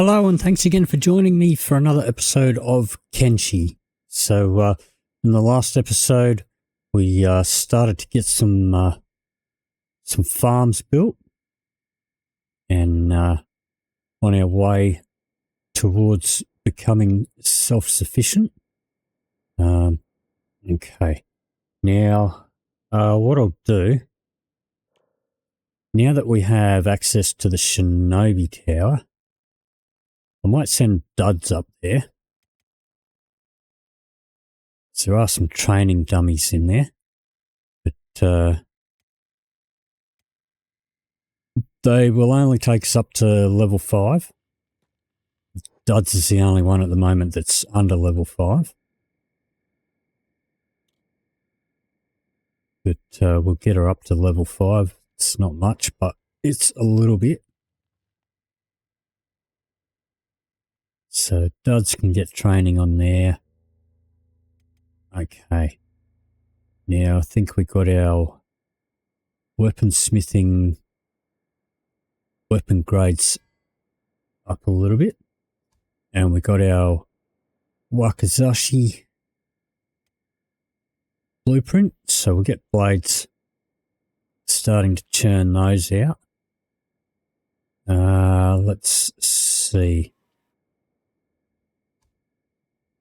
Hello, and thanks again for joining me for another episode of Kenshi. So, in the last episode, we started to get some farms built, and on our way towards becoming self-sufficient. Okay. Now, what I'll do, now that we have access to the Shinobi Tower, I might send duds up there. So there are some training dummies in there, but they will only take us up to level 5. Duds is the only one at the moment that's under level 5. But we'll get her up to level 5. It's not much, but it's a little bit. So duds can get training on there. Okay. Now I think we got our weaponsmithing weapon grades up a little bit. And we got our wakizashi blueprint. So we'll get blades starting to churn those out. Let's see.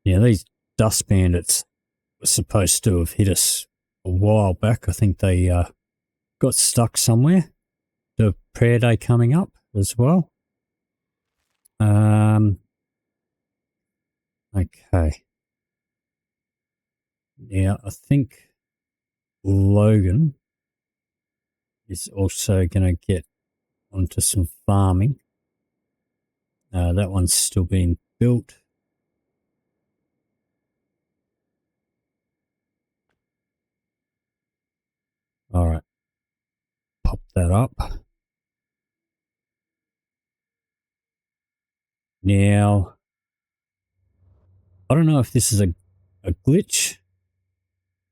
Yeah, these dust bandits were supposed to have hit us a while back. I think they got stuck somewhere. The prayer day coming up as well. Okay. Now, I think Logan is also going to get onto some farming. That one's still being built. All right. Pop that up. Now, I don't know if this is a glitch,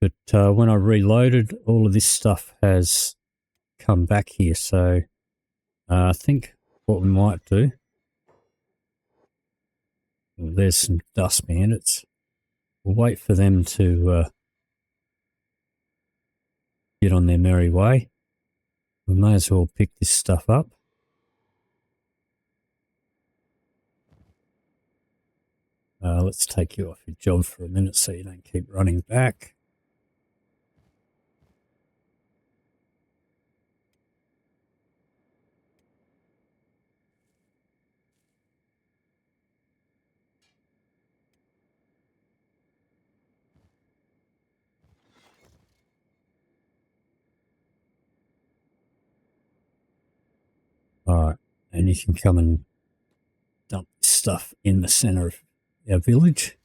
but when I reloaded, all of this stuff has come back here. So I think what we might do, well, there's some dust bandits. We'll wait for them to get on their merry way. We may as well pick this stuff up. Let's take you off your job for a minute so you don't keep running back. All right, and you can come and dump this stuff in the center of our village.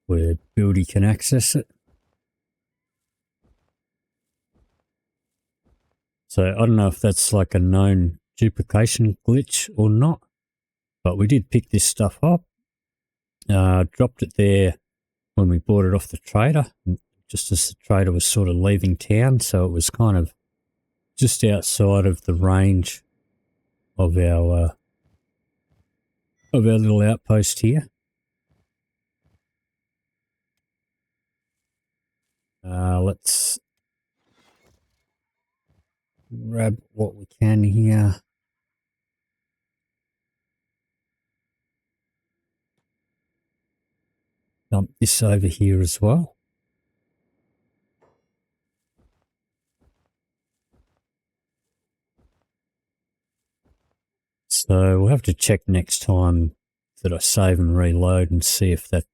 Where Buildy can access it. So I don't know if that's like a known duplication glitch or not, but we did pick this stuff up. Dropped it there when we bought it off the trader, just as the trader was sort of leaving town, so it was kind of just outside of the range of our little outpost here. Let's grab what we can here. Dump this over here as well. So we'll have to check next time that I save and reload and see if that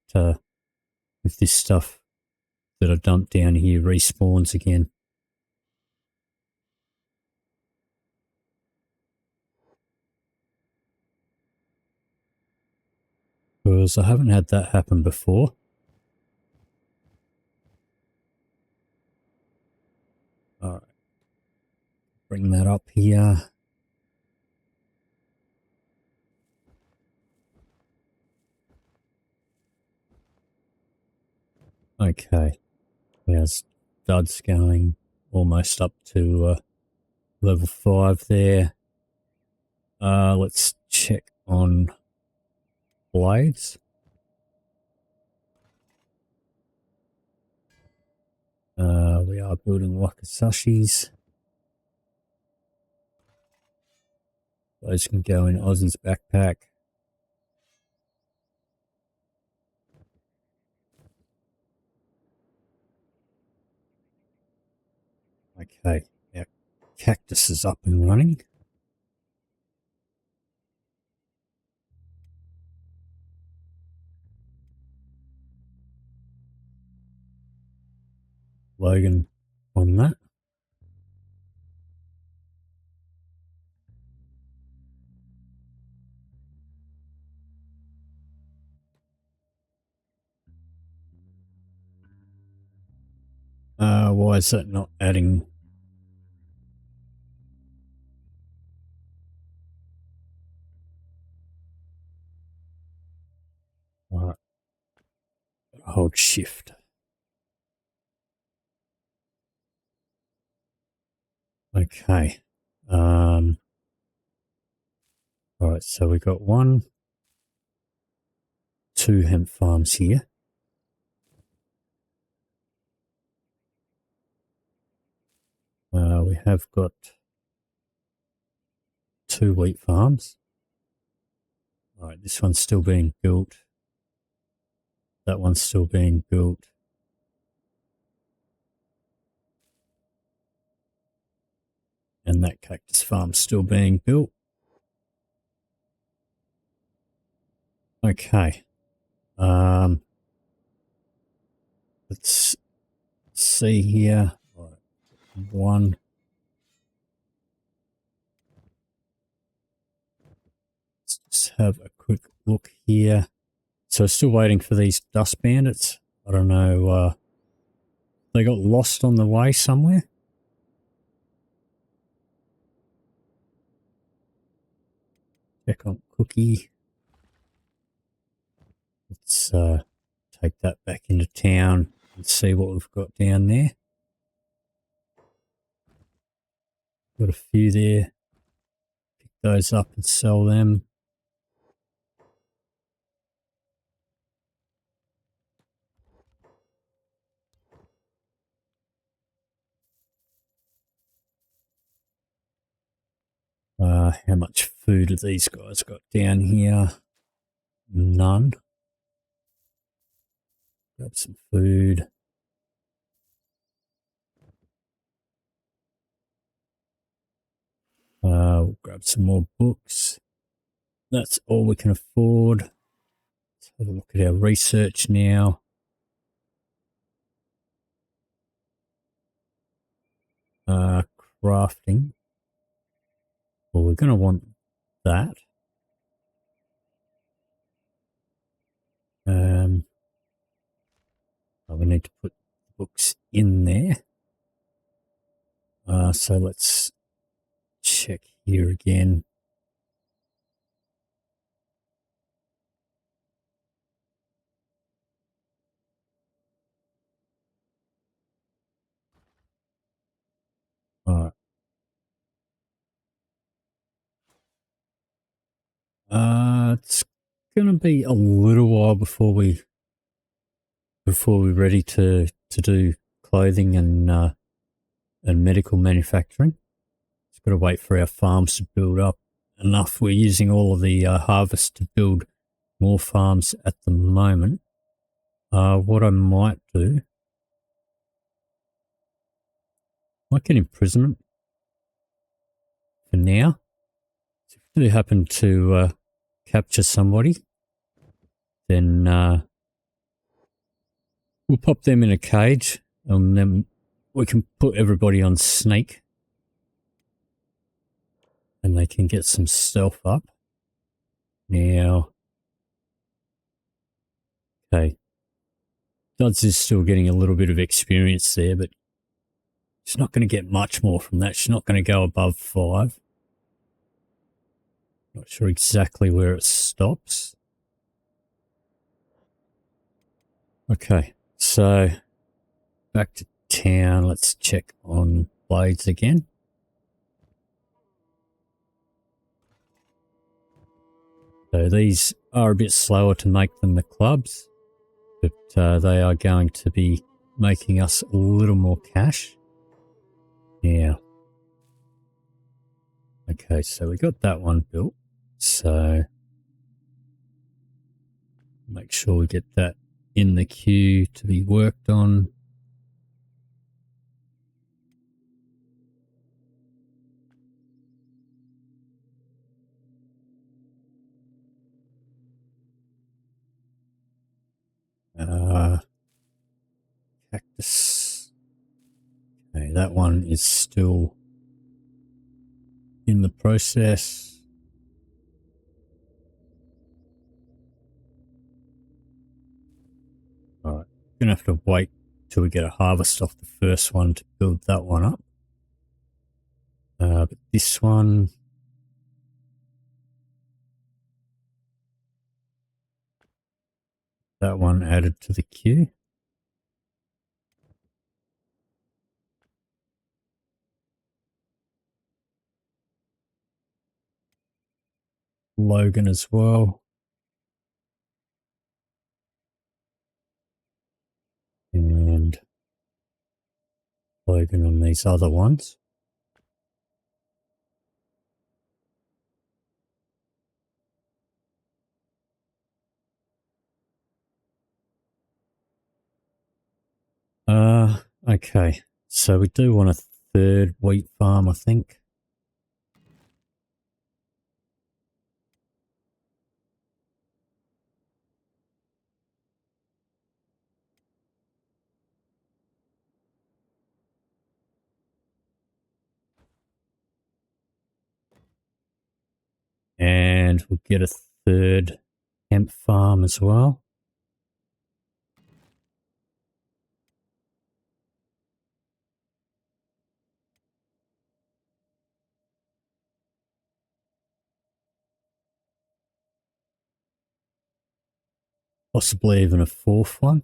if this stuff that I dumped down here respawns again. Because I haven't had that happen before. Alright. Bring that up here. Okay. There's duds going almost up to level 5 there. Let's check on blades. We are building wakizashis. Those can go in Ozzy's backpack. Okay, our cactus is up and running. Logan on that. Why is that not adding? Alright. Hold shift. Okay. Alright, so we got 1, 2 hemp farms here. We have got 2 wheat farms. Alright, this one's still being built. That one's still being built. And that cactus farm's still being built. Okay. Let's see here. Right. 1. Let's just have a quick look here. So still waiting for these dust bandits. I don't know. They got lost on the way somewhere. Check on Cookie. Let's take that back into town and see what we've got down there. Got a few there. Pick those up and sell them. How much food have these guys got down here? None. Grab some food. We'll grab some more books. That's all we can afford. Let's have a look at our research now. Crafting. Well, we're going to want that. We need to put books in there. So let's check here again. All right. It's going to be a little while before we're ready to do clothing and medical manufacturing. Just got to wait for our farms to build up enough. We're using all of the harvest to build more farms at the moment. What I might do, might get imprisonment for now. So if we do happen to capture somebody, then we'll pop them in a cage and then we can put everybody on Snake and they can get some stealth up. Now, okay, Duds is still getting a little bit of experience there, but she's not going to get much more from that. She's not going to go above 5. Not sure exactly where it stops. Okay, so back to town. Let's check on blades again. So these are a bit slower to make than the clubs, but they are going to be making us a little more cash. Yeah. Okay, so we got that one built. So make sure we get that in the queue to be worked on. Cactus. Okay, that one is still in the process. All right, gonna have to wait till we get a harvest off the first one to build that one up. But this one, that one added to the queue. Logan as well. And Logan on these other ones. Okay. So we do want a third wheat farm, I think. And we'll get a third hemp farm as well. Possibly even a fourth one.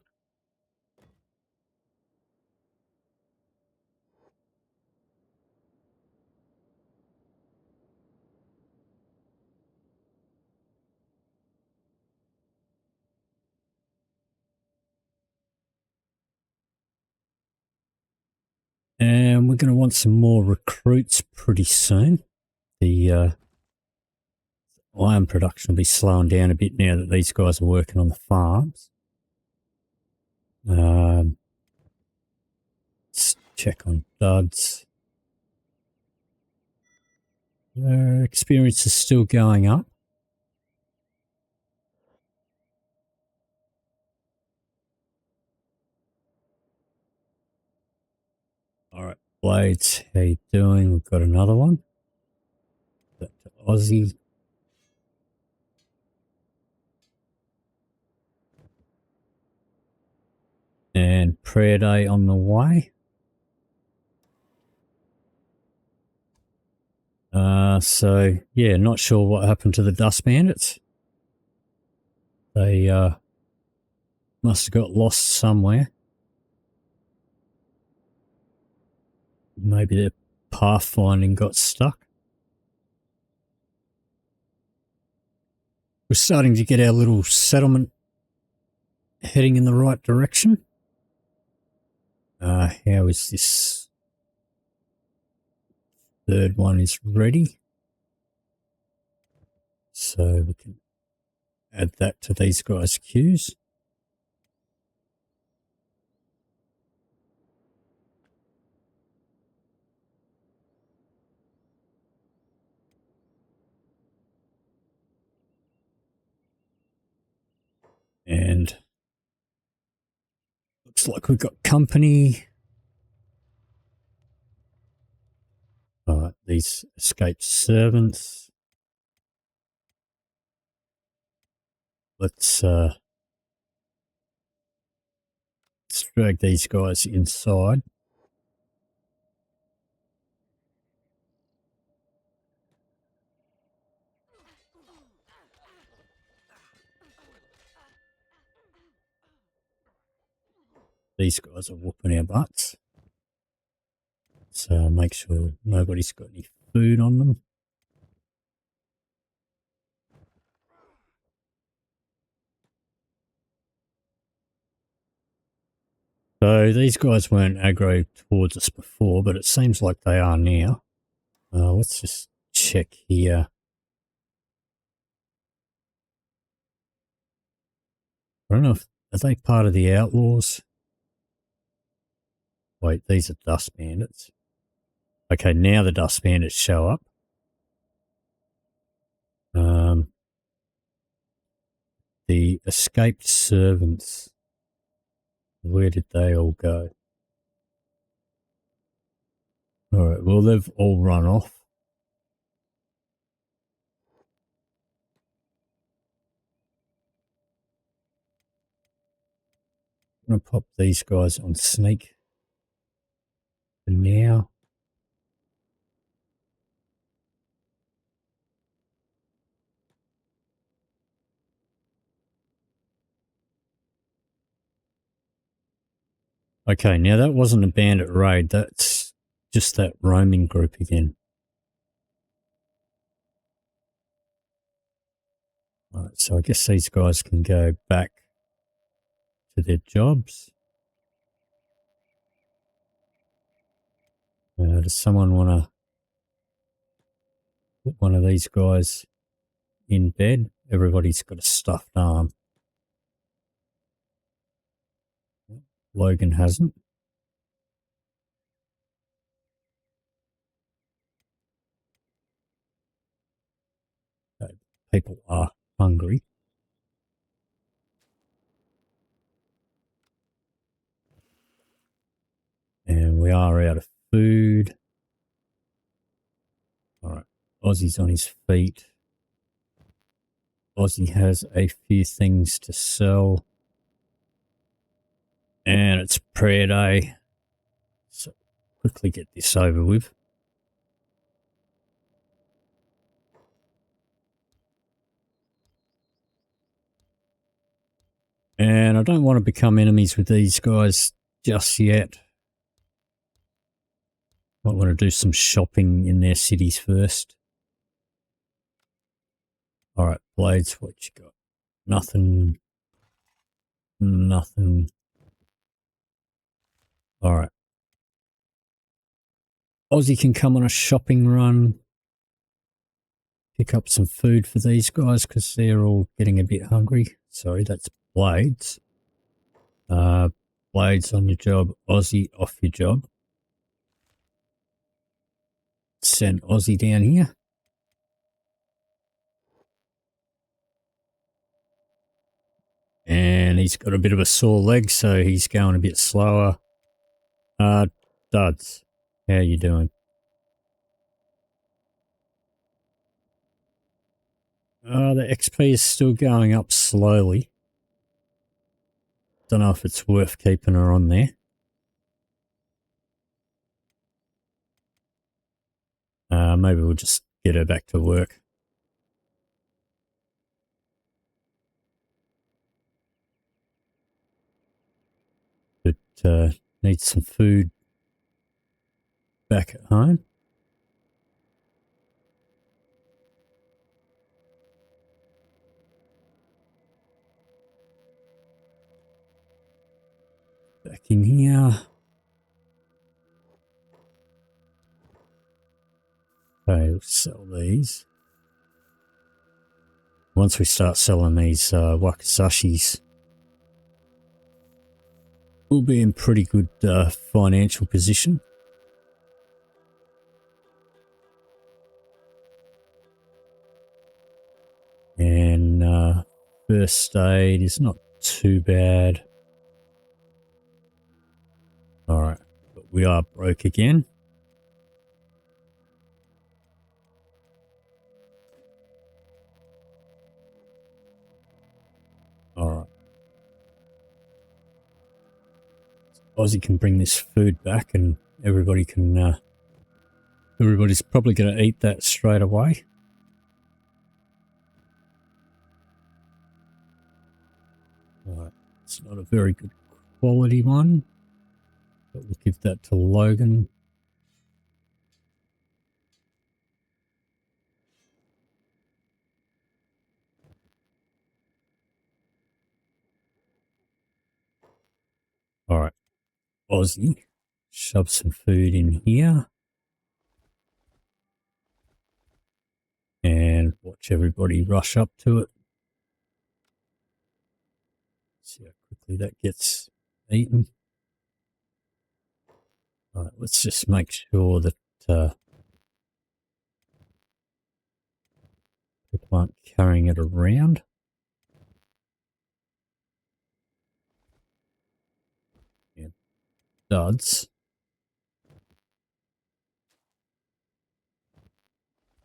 And we're going to want some more recruits pretty soon. The iron production will be slowing down a bit now that these guys are working on the farms. Let's check on duds. Their experience is still going up. All right, Blades, how you doing? We've got another one. Back to Aussie. And prayer day on the way. So yeah, not sure what happened to the dust bandits. They must have got lost somewhere. Maybe their pathfinding got stuck. We're starting to get our little settlement heading in the right direction. How is this? Third one is ready. So we can add that to these guys' queues. And looks like we've got company. All right, these escaped servants. Let's drag these guys inside. These guys are whooping our butts. So make sure nobody's got any food on them. So these guys weren't aggro towards us before, but it seems like they are now. Let's just check here. I don't know if are they part of the Outlaws? Wait, these are Dust Bandits. Okay, now the Dust Bandits show up. The escaped servants. Where did they all go? All right, well, they've all run off. I'm going to pop these guys on sneak for now. Okay, now that wasn't a bandit raid. That's just that roaming group again. All right, so I guess these guys can go back to their jobs. Does someone want to put one of these guys in bed? Everybody's got a stuffed arm. Logan hasn't. People are hungry. And we are out of food. All right. Aussie's on his feet. Aussie has a few things to sell. And it's prayer day. So quickly get this over with. And I don't want to become enemies with these guys just yet. I want to do some shopping in their cities first. All right, Blades, what you got? Nothing. Nothing. All right. Aussie can come on a shopping run. Pick up some food for these guys because they're all getting a bit hungry. Sorry, that's Blades. Blades on your job. Aussie off your job. Send Aussie down here. And he's got a bit of a sore leg, so he's going a bit slower. Duds, how you doing? The XP is still going up slowly. Don't know if it's worth keeping her on there. Maybe we'll just get her back to work. But needs some food back at home. Back in here. Okay, we'll sell these. Once we start selling these wakizashis, we'll be in pretty good financial position. And first aid is not too bad. All right, but we are broke again. All right. Aussie can bring this food back and everybody can, everybody's probably going to eat that straight away. All right. It's not a very good quality one, but we'll give that to Logan. All right. Aussie. Shove some food in here. And watch everybody rush up to it. See how quickly that gets eaten. All right, let's just make sure that people aren't carrying it around. Yeah, duds.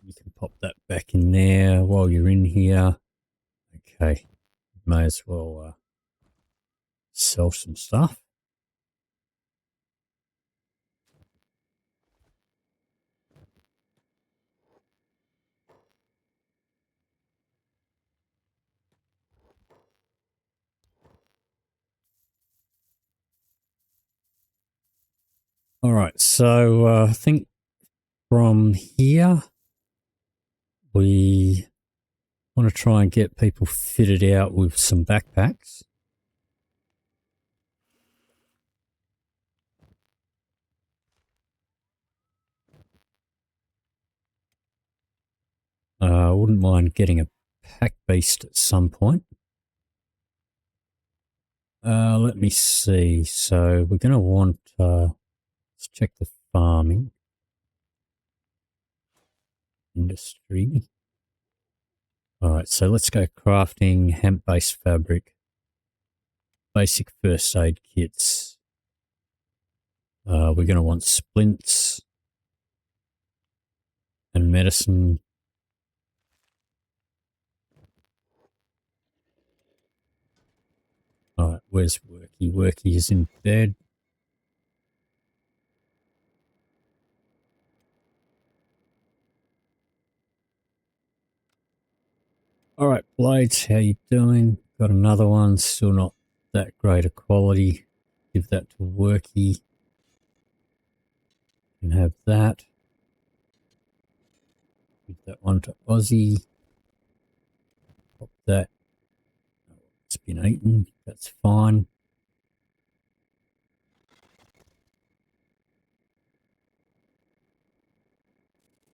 You can pop that back in there while you're in here. Okay, may as well sell some stuff. All right, so I think from here we want to try and get people fitted out with some backpacks. I wouldn't mind getting a pack beast at some point. Let me see. So we're going to want, let's check the farming industry. All right, so let's go crafting hemp-based fabric, basic first aid kits. We're going to want splints and medicine. All right, where's Worky? Worky is in bed. All right, Blades, how you doing? Got another one, still not that great a quality. Give that to Worky. And have that. Give that one to Aussie. Pop that. It's been eaten. That's fine.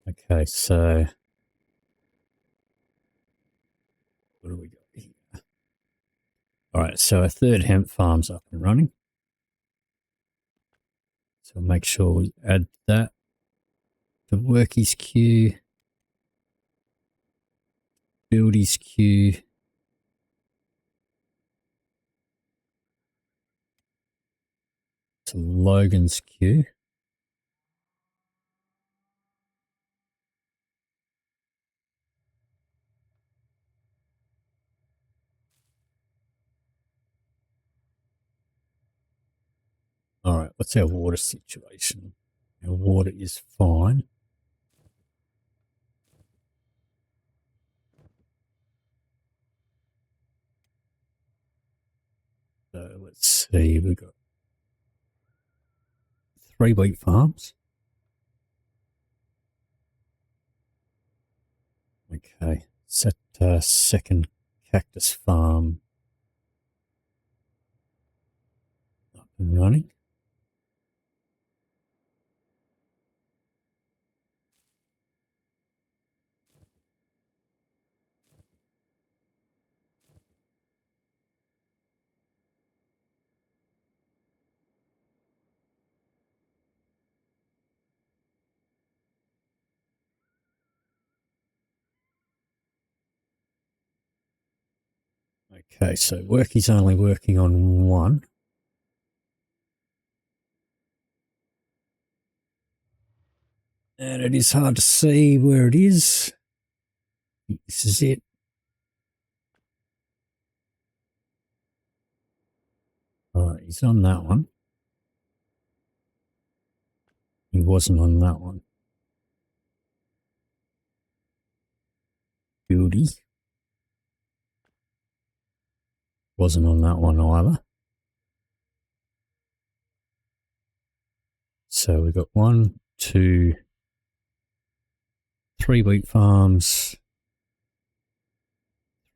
Okay, so what do we got here? All right, so our third hemp farm's up and running. So make sure we add that to Worky's queue, Buildy's queue, to Logan's queue. All right, what's our water situation? Our water is fine. So let's see, we've got 3 wheat farms. Okay, set second cactus farm up and running. Okay, so Worky's only working on 1. And it is hard to see where it is. This is it. All right, he's on that one. He wasn't on that one. Buildy wasn't on that one either. So we've got 1, 2, 3 wheat farms,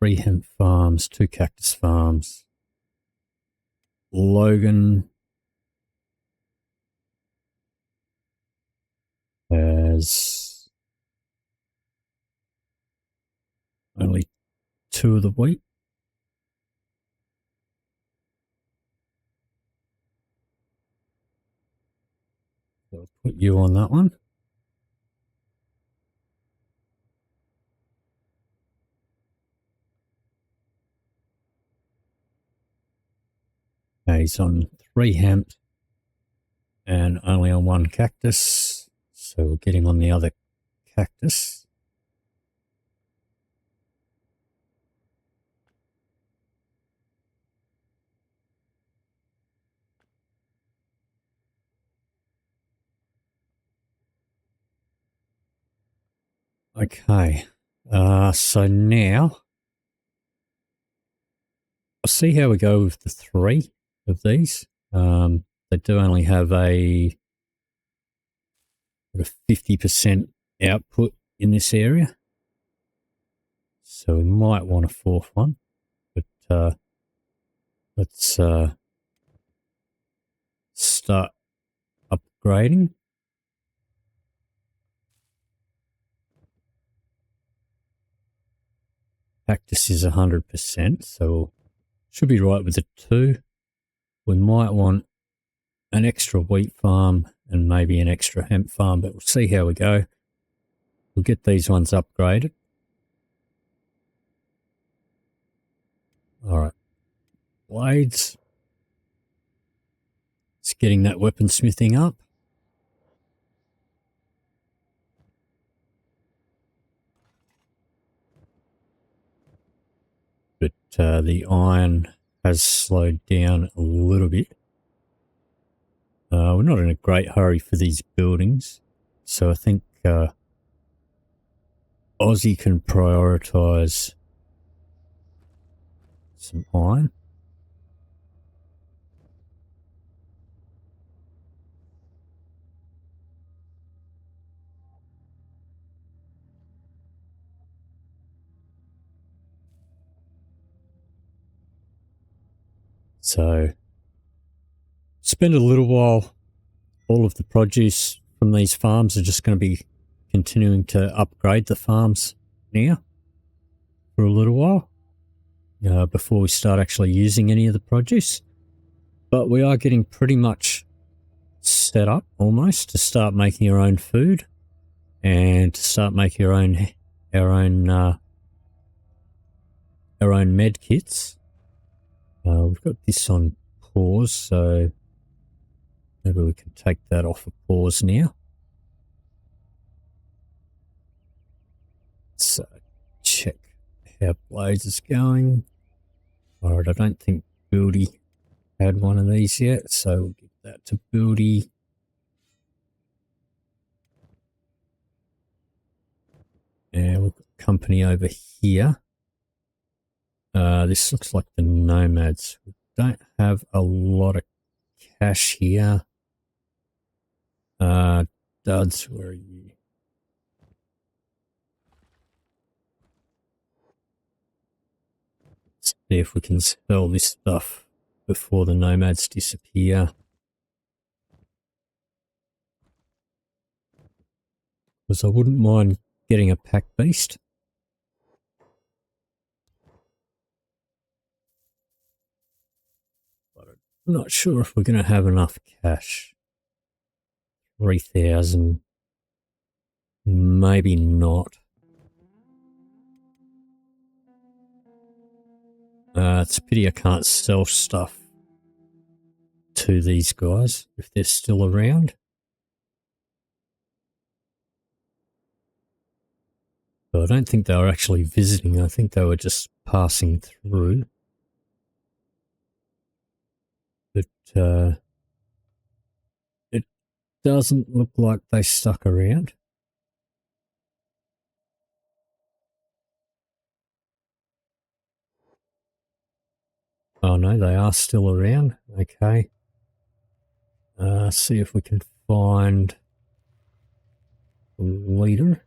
3 hemp farms, 2 cactus farms. Logan has only 2 of the wheat. So I'll put you on that one. Okay, he's on 3 hemp and only on 1 cactus. So we'll get him on the other cactus. Okay, so now I'll see how we go with the 3 of these. They do only have a 50% output in this area. So we might want a 4th one, but let's start upgrading. Cactus is 100%, so should be right with the 2. We might want an extra wheat farm and maybe an extra hemp farm, but we'll see how we go. We'll get these ones upgraded. All right, blades. It's getting that weaponsmithing up. But the iron has slowed down a little bit. We're not in a great hurry for these buildings, so I think Aussie can prioritise some iron. So spend a little while. All of the produce from these farms are just going to be continuing to upgrade the farms now for a little while before we start actually using any of the produce. But we are getting pretty much set up almost to start making our own food and to start making our own med kits. We've got this on pause, so maybe we can take that off of pause now. So check how Blades is going. All right, I don't think Buildy had one of these yet, so we'll give that to Buildy. And we've got company over here. This looks like the Nomads. We don't have a lot of cash here. Duds, where are you? Let's see if we can sell this stuff before the Nomads disappear. Because I wouldn't mind getting a pack beast. But I'm not sure if we're going to have enough cash. 3,000. Maybe not. It's a pity I can't sell stuff to these guys if they're still around. So I don't think they were actually visiting. I think they were just passing through. But it doesn't look like they stuck around. Oh no, they are still around. Okay. See if we can find a leader.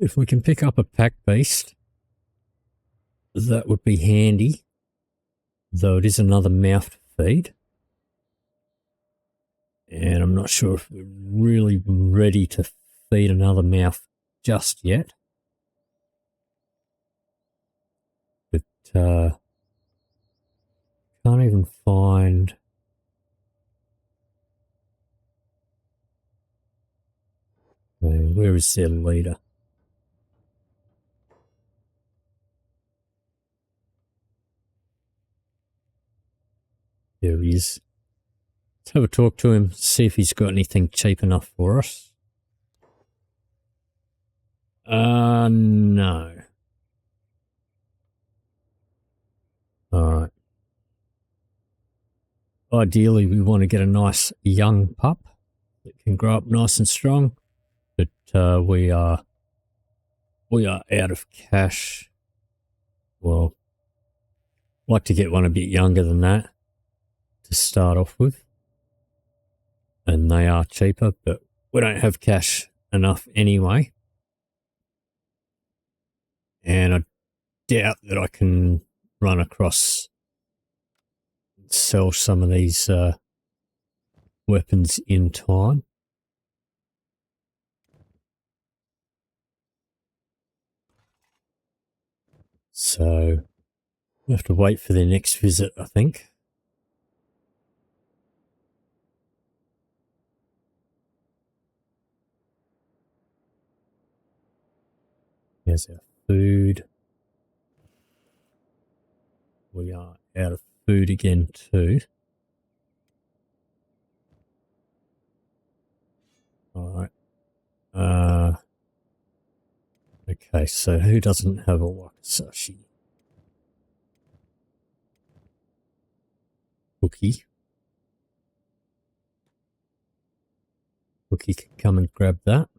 If we can pick up a pack beast, that would be handy. Though it is another mouth to feed. And I'm not sure if we're really ready to feed another mouth just yet. But can't even find... where is their leader? There he is. Let's have a talk to him, see if he's got anything cheap enough for us. No. Alright. Ideally, we want to get a nice young pup that can grow up nice and strong. But we are out of cash. Well, I'd like to get one a bit younger than that to start off with. And they are cheaper, but we don't have cash enough anyway. And I doubt that I can run across and sell some of these weapons in time. So we have to wait for their next visit, I think. Here's our food. We are out of food again too. Alright. Okay, so who doesn't have a wakizashi? Cookie. Cookie can come and grab that.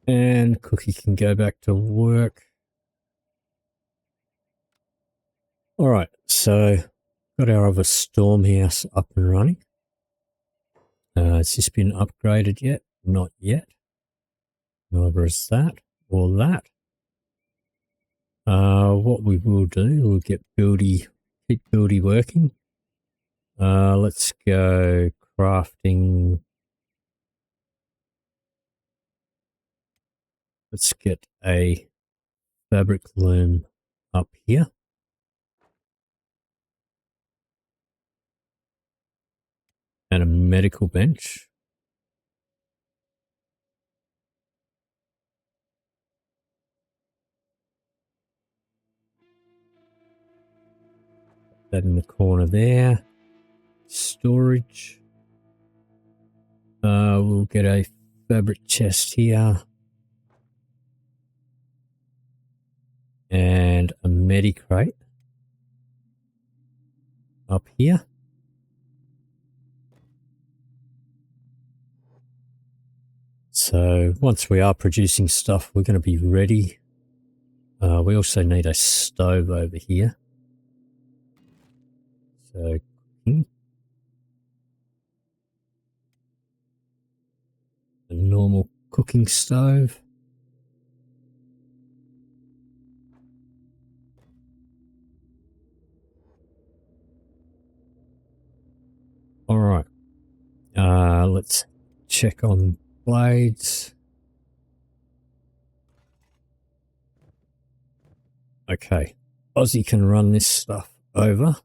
And Cookie can go back to work. Alright, so got our other storm house up and running. Has this been upgraded yet? Not yet. Neither is that or that. What we will do, we'll get Buildy, keep Buildy working. Let's go crafting. Let's get a fabric loom up here. And a medical bench. That in the corner there. Storage. We'll get a fabric chest here. And a medicrate up here. So once we are producing stuff, we're going to be ready. We also need a stove over here. So a normal cooking stove. All right. Let's check on blades. Okay. Aussie can run this stuff over.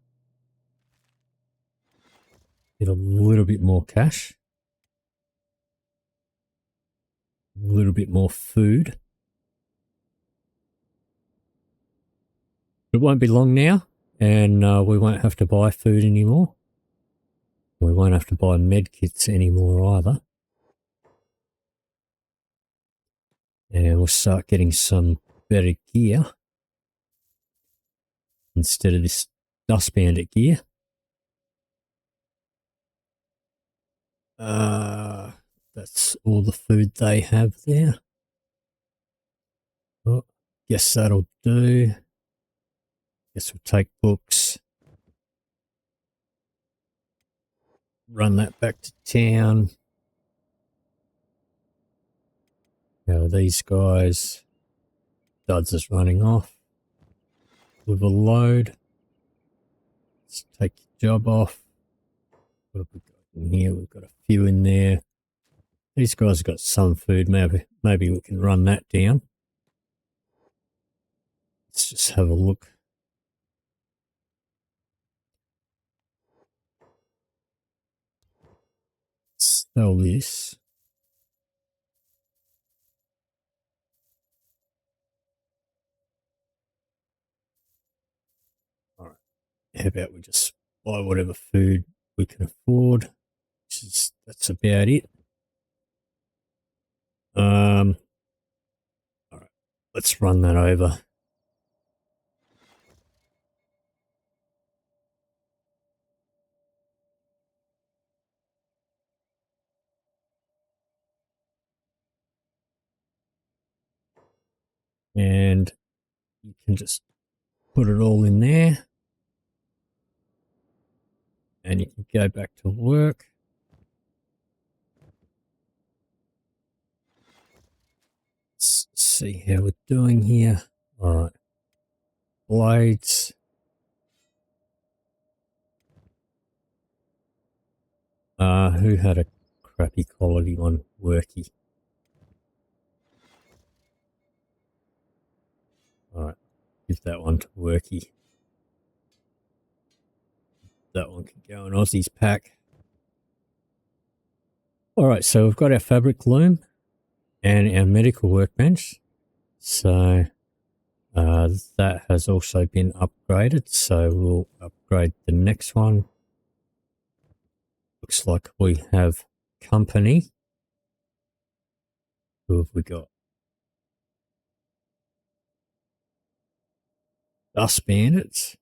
Get a little bit more cash. A little bit more food. It won't be long now, and we won't have to buy food anymore. We won't have to buy med kits anymore either. And we'll start getting some better gear. instead of this dust bandit gear. That's all the food they have there. Oh, guess that'll do. Guess we'll take books. Run that back to town. Now these guys, Duds is running off with a load. Let's take your job off. What have we got in here? We've got a few in there. These guys have got some food. Maybe we can run that down. Let's just have a look. Sell this. All right. How about we just buy whatever food we can afford? That's about it. All right. Let's run that over. And you can just put it all in there. And you can go back to work. Let's see how we're doing here. All right. Blades. Who had a crappy quality one? Worky. All right. Give that one to Worky. That one can go in Aussie's pack. All right, so we've got our fabric loom and our medical workbench. So that has also been upgraded. So we'll upgrade the next one. Looks like we have company. Who have we got? Dust bandits.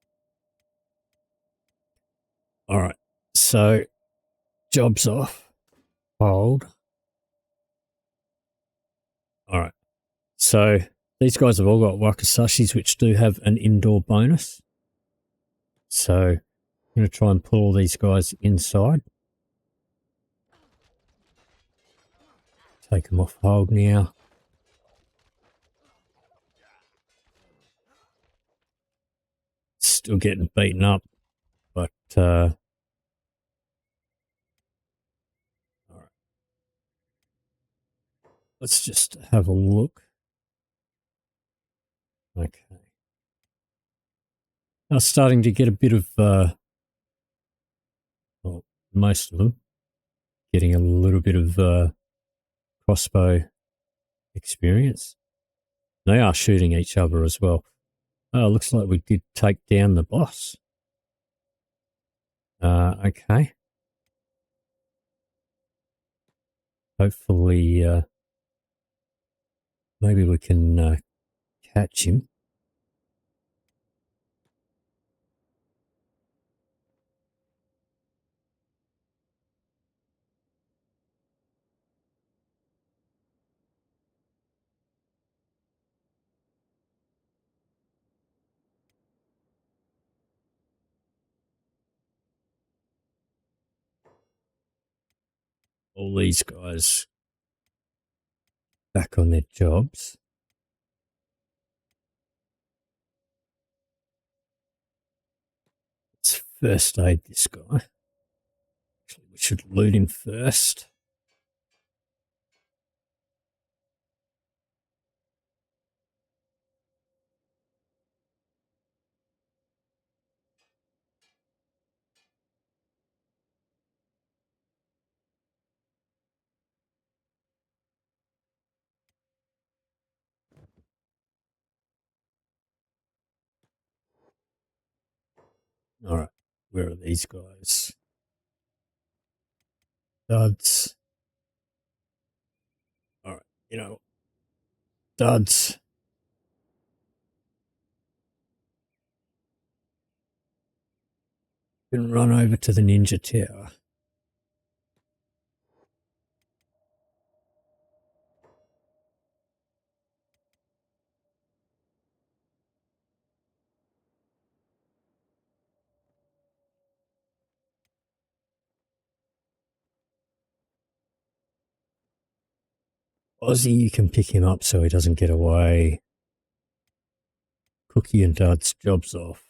All right, so job's off. Hold. All right, so these guys have all got wakizashis, which do have an indoor bonus. So I'm going to try and pull all these guys inside. Take them off hold now. Still getting beaten up, but all right. Let's just have a look. Okay. I'm starting to get a bit of, well, most of them getting a little bit of crossbow experience. They are shooting each other as well. Oh, looks like we did take down the boss. Okay. Hopefully, maybe we can catch him. All these guys back on their jobs. Let's first aid this guy. Actually, we should loot him first. All right, where are these guys? Duds. All right, duds. can run over to the ninja tower. Ozzy, you can pick him up so he doesn't get away. Cookie and Dud's job's off.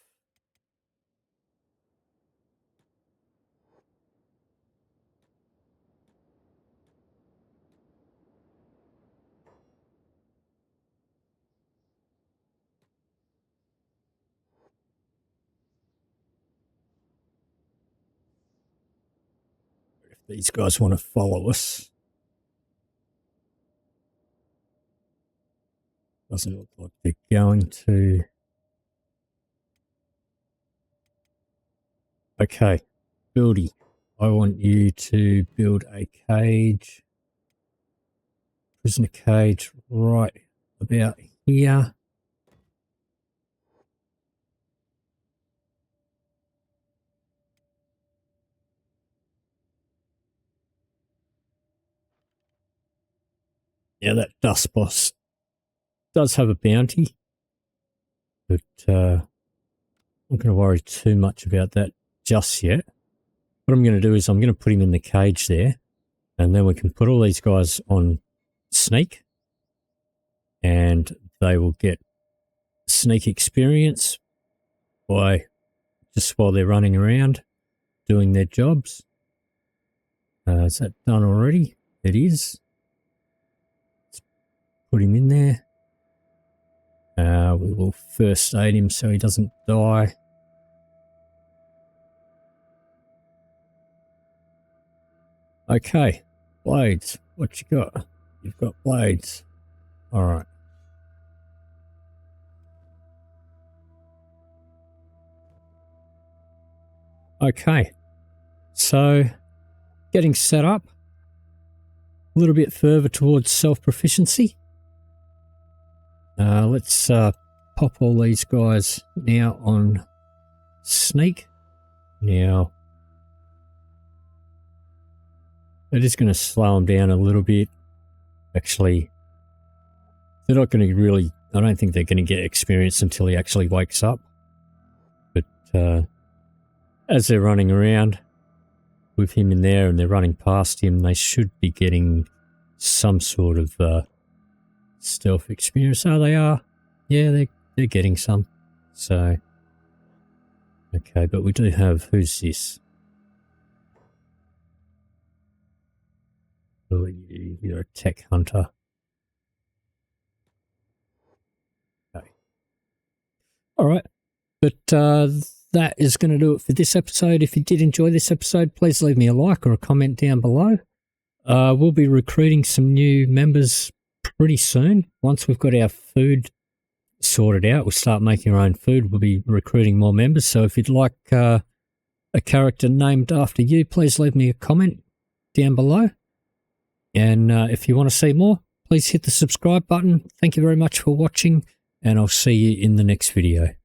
If these guys want to follow us. Doesn't look like they're going to. Okay, Buildy, I want you to build a cage, prisoner cage right about here. Yeah, that dust boss does have a bounty, but I'm not going to worry too much about that just yet. What I'm going to do is I'm going to put him in the cage there, and then we can put all these guys on sneak, and they will get sneak experience by just while they're running around doing their jobs. Is that done already? It is. Let's put him in there. We will first aid him so he doesn't die. Okay, blades. What you got? You've got blades. All right. Okay, so getting set up a little bit further towards self-proficiency. Let's pop all these guys now on sneak. Now, it is going to slow them down a little bit. Actually, they're not going to really, I don't think they're going to get experience until he actually wakes up. But as they're running around with him in there and they're running past him, they should be getting some sort of stealth experience. Oh, they are. Yeah, they're getting some. So, okay, but we do have, who's this? Oh, you're a tech hunter. Okay. All right. But that is going to do it for this episode. If you did enjoy this episode, please leave me a like or a comment down below. We'll be recruiting some new members pretty soon. Once we've got our food sorted out, we'll start making our own food. We'll be recruiting more members. So if you'd like a character named after you, please leave me a comment down below. And if you want to see more, please hit the subscribe button. Thank you very much for watching, and I'll see you in the next video.